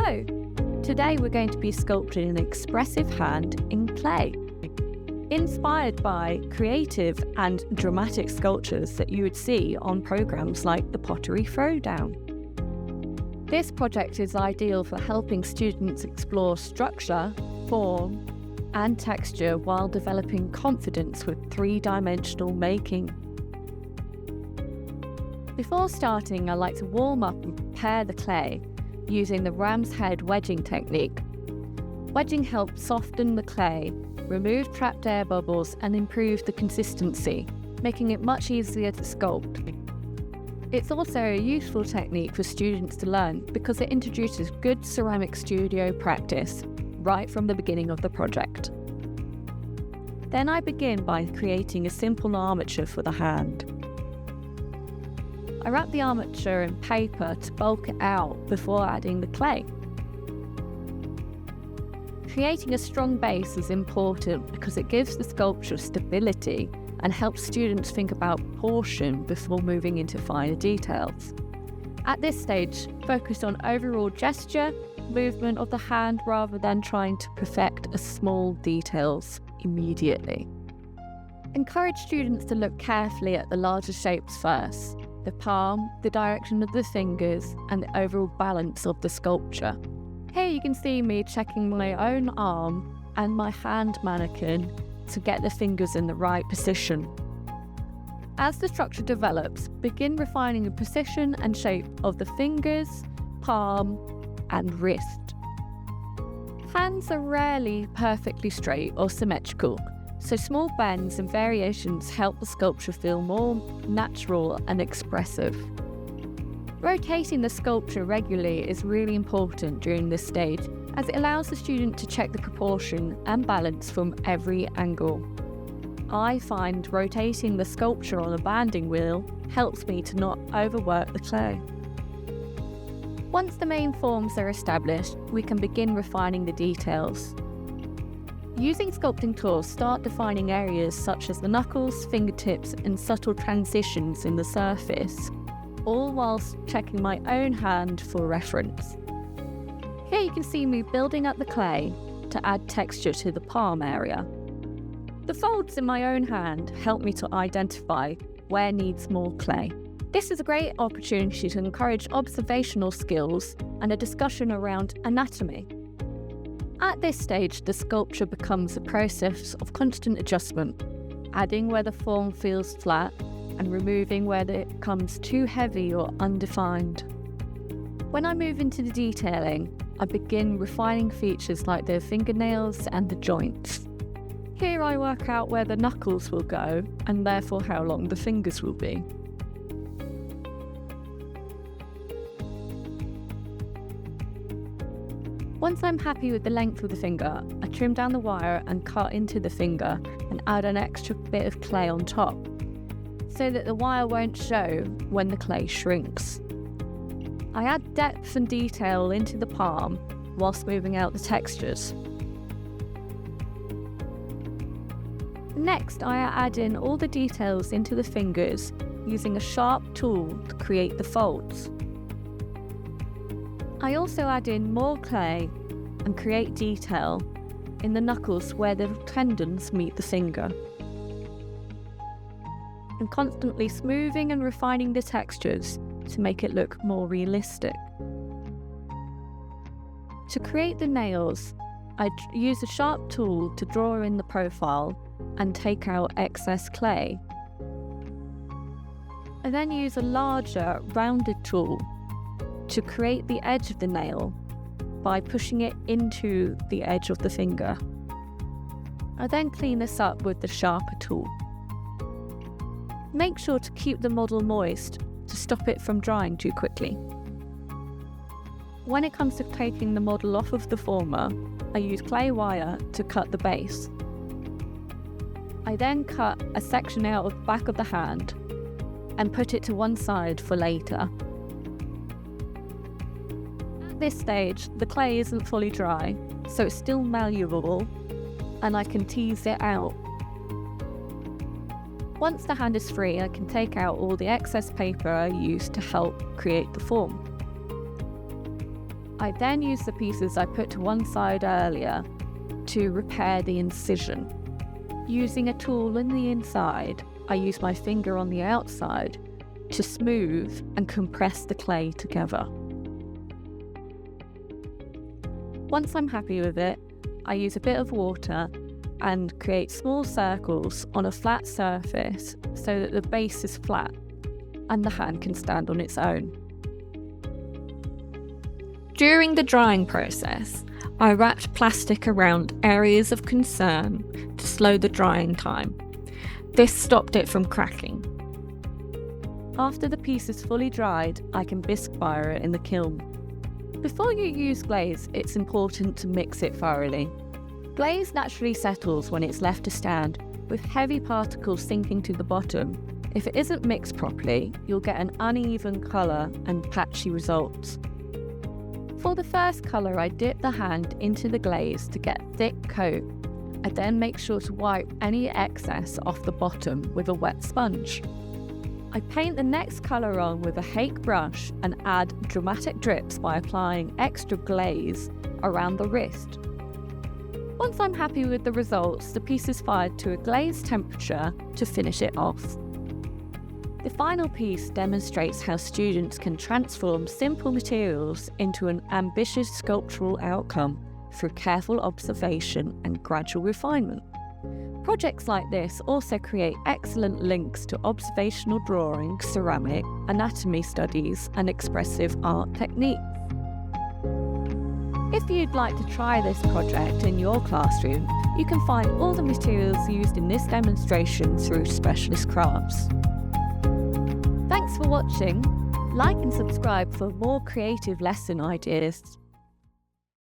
Hello! Today we're going to be sculpting an expressive hand in clay. Inspired by creative and dramatic sculptures that you would see on programs like the Pottery Throw Down. This project is ideal for helping students explore structure, form, and texture while developing confidence with three-dimensional making. Before starting, I like to warm up and prepare the clay using the ram's head wedging technique. Wedging helps soften the clay, remove trapped air bubbles, and improve the consistency, making it much easier to sculpt. It's also a useful technique for students to learn because it introduces good ceramic studio practice right from the beginning of the project. Then I begin by creating a simple armature for the hand. I wrap the armature in paper to bulk it out before adding the clay. Creating a strong base is important because it gives the sculpture stability and helps students think about proportion before moving into finer details. At this stage, focus on overall gesture, movement of the hand rather than trying to perfect small details immediately. Encourage students to look carefully at the larger shapes first. The palm, the direction of the fingers, and the overall balance of the sculpture. Here you can see me checking my own arm and my hand mannequin to get the fingers in the right position. As the structure develops, begin refining the position and shape of the fingers, palm, and wrist. Hands are rarely perfectly straight or symmetrical, so small bends and variations help the sculpture feel more natural and expressive. Rotating the sculpture regularly is really important during this stage, as it allows the student to check the proportion and balance from every angle. I find rotating the sculpture on a banding wheel helps me to not overwork the clay. Once the main forms are established, we can begin refining the details. Using sculpting tools, start defining areas such as the knuckles, fingertips, and subtle transitions in the surface, all whilst checking my own hand for reference. Here you can see me building up the clay to add texture to the palm area. The folds in my own hand help me to identify where needs more clay. This is a great opportunity to encourage observational skills and a discussion around anatomy. At this stage, the sculpture becomes a process of constant adjustment, adding where the form feels flat and removing where it becomes too heavy or undefined. When I move into the detailing, I begin refining features like the fingernails and the joints. Here I work out where the knuckles will go and therefore how long the fingers will be. Once I'm happy with the length of the finger, I trim down the wire and cut into the finger and add an extra bit of clay on top, so that the wire won't show when the clay shrinks. I add depth and detail into the palm whilst moving out the textures. Next, I add in all the details into the fingers using a sharp tool to create the folds. I also add in more clay and create detail in the knuckles where the tendons meet the finger. I'm constantly smoothing and refining the textures to make it look more realistic. To create the nails, I use a sharp tool to draw in the profile and take out excess clay. I then use a larger, rounded tool to create the edge of the nail by pushing it into the edge of the finger. I then clean this up with the sharper tool. Make sure to keep the model moist to stop it from drying too quickly. When it comes to taking the model off of the former, I use clay wire to cut the base. I then cut a section out of the back of the hand and put it to one side for later. At this stage, the clay isn't fully dry, so it's still malleable and I can tease it out. Once the hand is free, I can take out all the excess paper I used to help create the form. I then use the pieces I put to one side earlier to repair the incision. Using a tool in the inside, I use my finger on the outside to smooth and compress the clay together. Once I'm happy with it, I use a bit of water and create small circles on a flat surface so that the base is flat and the hand can stand on its own. During the drying process, I wrapped plastic around areas of concern to slow the drying time. This stopped it from cracking. After the piece is fully dried, I can bisque fire it in the kiln. Before you use glaze, it's important to mix it thoroughly. Glaze naturally settles when it's left to stand, with heavy particles sinking to the bottom. If it isn't mixed properly, you'll get an uneven colour and patchy results. For the first colour, I dip the hand into the glaze to get a thick coat. I then make sure to wipe any excess off the bottom with a wet sponge. I paint the next colour on with a hake brush and add dramatic drips by applying extra glaze around the wrist. Once I'm happy with the results, the piece is fired to a glazed temperature to finish it off. The final piece demonstrates how students can transform simple materials into an ambitious sculptural outcome through careful observation and gradual refinement. Projects like this also create excellent links to observational drawing, ceramic, anatomy studies, and expressive art techniques. If you'd like to try this project in your classroom, you can find all the materials used in this demonstration through Specialist Crafts. Thanks for watching. Like and subscribe for more creative lesson ideas.